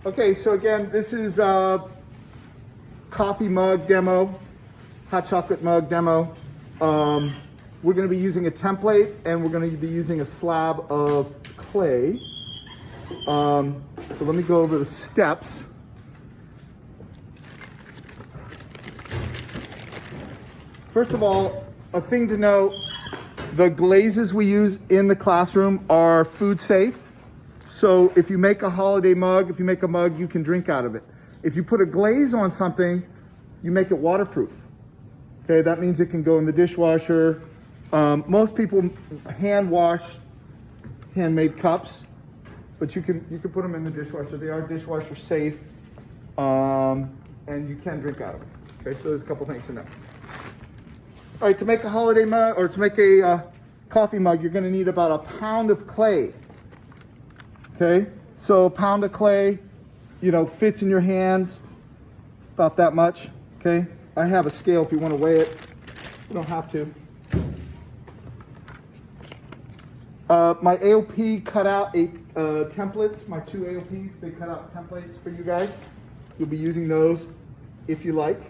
Okay, so again, this is a coffee mug demo, hot chocolate mug demo. We're going to be using a template and we're going to be using a slab of clay. So let me go over the steps. First of all, a thing to note, the glazes we use in the classroom are food safe. So if you make a holiday mug, if you make a mug, you can drink out of it. If you put a glaze on something, you make it waterproof. Okay, that means it can go in the dishwasher. Most people hand wash handmade cups, but you can put them in the dishwasher. They are dishwasher safe, and you can drink out of it. Okay, so there's a couple things to know. All right, to make a holiday mug or to make a coffee mug, you're going to need about a pound of clay. Okay, so a pound of clay, fits in your hands about that much. Okay, I have a scale if you want to weigh it. You don't have to. My AOP cut out templates, my 2 AOPs, they cut out templates for you guys. You'll be using those if you like.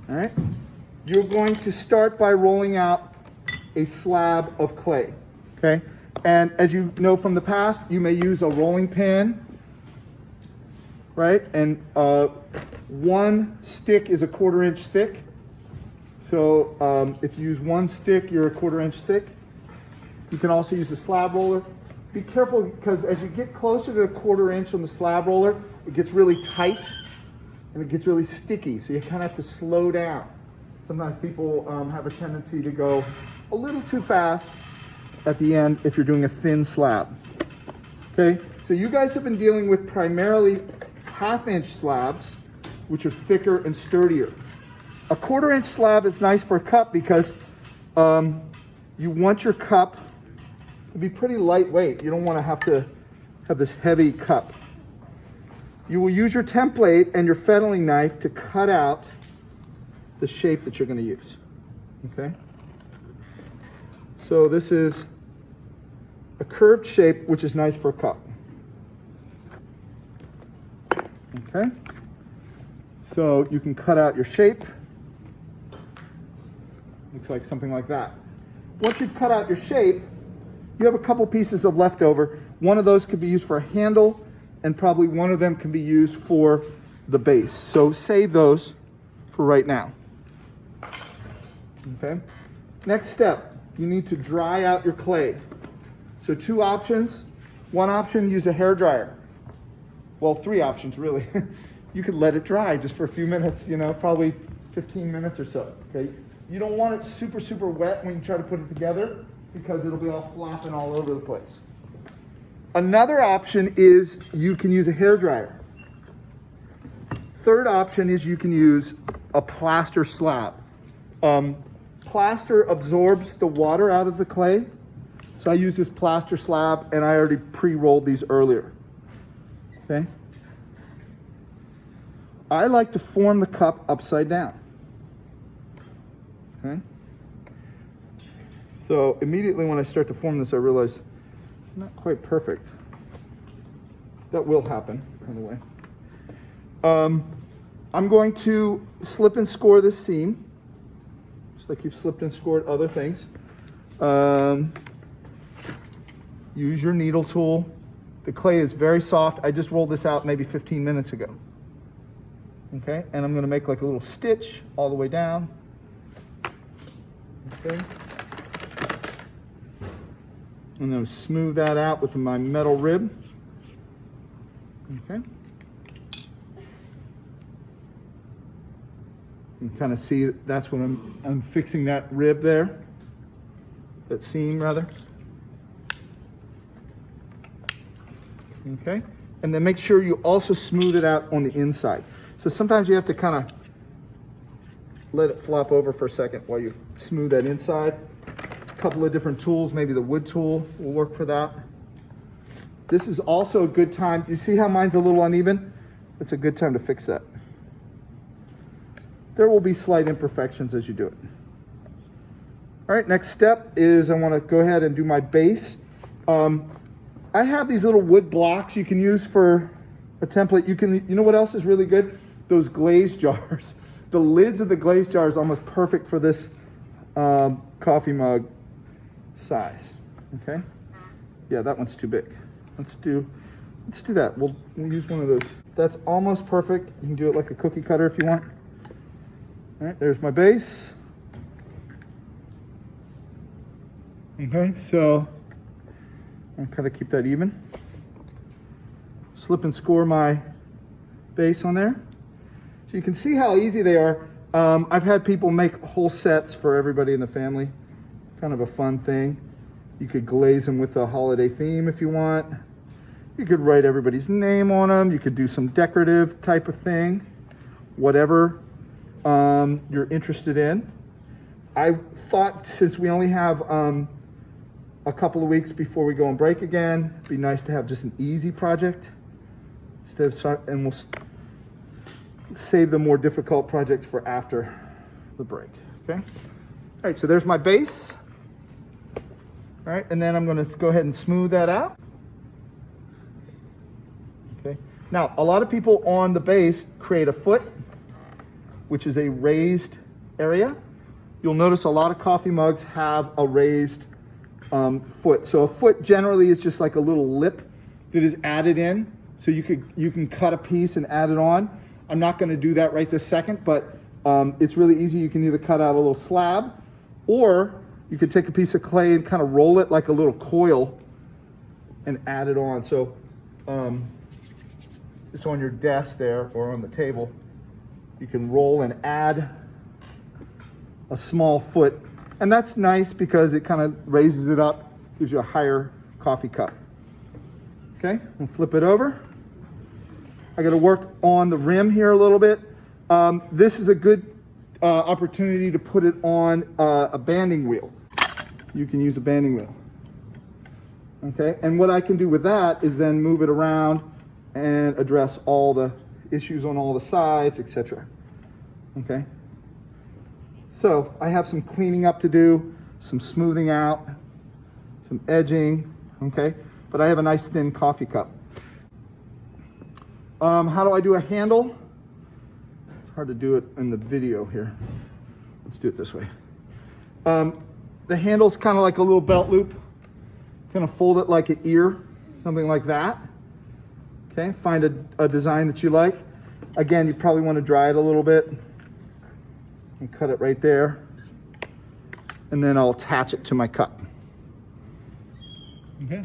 All right, you're going to start by rolling out a slab of clay, okay? And as you know from the past, you may use a rolling pin, right? And one stick is a 1/4 inch thick. So if you use one stick, you're a 1/4 inch thick. You can also use a slab roller. Be careful because as you get closer to a 1/4 inch on the slab roller, it gets really tight and it gets really sticky. So you kind of have to slow down. Sometimes people have a tendency to go a little too fast at the end if you're doing a thin slab. Okay, so you guys have been dealing with primarily 1/2 inch slabs, which are thicker and sturdier. A 1/4 inch slab is nice for a cup because you want your cup to be pretty lightweight. You don't want to have this heavy cup. You will use your template and your fettling knife to cut out the shape that you're going to use. Okay? So this is a curved shape, which is nice for a cup. Okay? So you can cut out your shape. Looks like something like that. Once you've cut out your shape, you have a couple pieces of leftover. One of those could be used for a handle, and probably one of them can be used for the base. So save those for right now. Okay? Next step, you need to dry out your clay. So 2 options. One option, use a hair dryer. Well, 3 options really. You could let it dry just for a few minutes, probably 15 minutes or so, okay? You don't want it super, super wet when you try to put it together because it'll be all flopping all over the place. Another option is you can use a hair dryer. Third option is you can use a plaster slab. Plaster absorbs the water out of the clay. So I use this plaster slab and I already pre-rolled these earlier. Okay. I like to form the cup upside down. Okay. So immediately when I start to form this, I realize it's not quite perfect. That will happen, by the way. I'm going to slip and score this seam, just like you've slipped and scored other things. Use your needle tool. The clay is very soft. I just rolled this out maybe 15 minutes ago. Okay, and I'm going to make like a little stitch all the way down. Okay. I'm going to smooth that out with my metal rib. Okay. You can kind of see that's what I'm fixing that rib there. That seam rather. Okay. And then make sure you also smooth it out on the inside. So sometimes you have to kind of let it flop over for a second while you smooth that inside. A couple of different tools, maybe the wood tool will work for that. This is also a good time. You see how mine's a little uneven? It's a good time to fix that. There will be slight imperfections as you do it. All right, next step is I want to go ahead and do my base. I have these little wood blocks you can use for a template. You know what else is really good? Those glaze jars. The lids of the glaze jar is almost perfect for this coffee mug size. Okay. Yeah, that one's too big. Let's do that. We'll use one of those. That's almost perfect. You can do it like a cookie cutter if you want. All right, there's my base. Okay, so I'll kind of keep that even. Slip and score my base on there. So you can see how easy they are. I've had people make whole sets for everybody in the family. Kind of a fun thing. You could glaze them with a holiday theme if you want. You could write everybody's name on them. You could do some decorative type of thing. Whatever you're interested in. I thought since we only have a couple of weeks before we go on break again, it'd be nice to have just an easy project instead of and we'll save the more difficult projects for after the break. Okay. All right. So there's my base. All right, and then I'm going to go ahead and smooth that out. Okay. Now, a lot of people on the base create a foot, which is a raised area. You'll notice a lot of coffee mugs have a raised foot. So a foot generally is just like a little lip that is added in. So you can cut a piece and add it on. I'm not going to do that right this second, but it's really easy. You can either cut out a little slab, or you could take a piece of clay and kind of roll it like a little coil and add it on. So it's on your desk there or on the table. You can roll and add a small foot. And that's nice because it kind of raises it up, gives you a higher coffee cup. Okay, we'll flip it over. I got to work on the rim here a little bit. This is a good opportunity to put it on a banding wheel. You can use a banding wheel. Okay, and what I can do with that is then move it around and address all the issues on all the sides, etc. Okay, so I have some cleaning up to do, some smoothing out, some edging, okay, but I have a nice thin coffee cup. How do I do a handle? It's hard to do it in the video here. Let's do it this way. The handle's kind of like a little belt loop. Kind of fold it like an ear, something like that. Okay, find a design that you like. Again, you probably want to dry it a little bit and cut it right there. And then I'll attach it to my cup. Okay.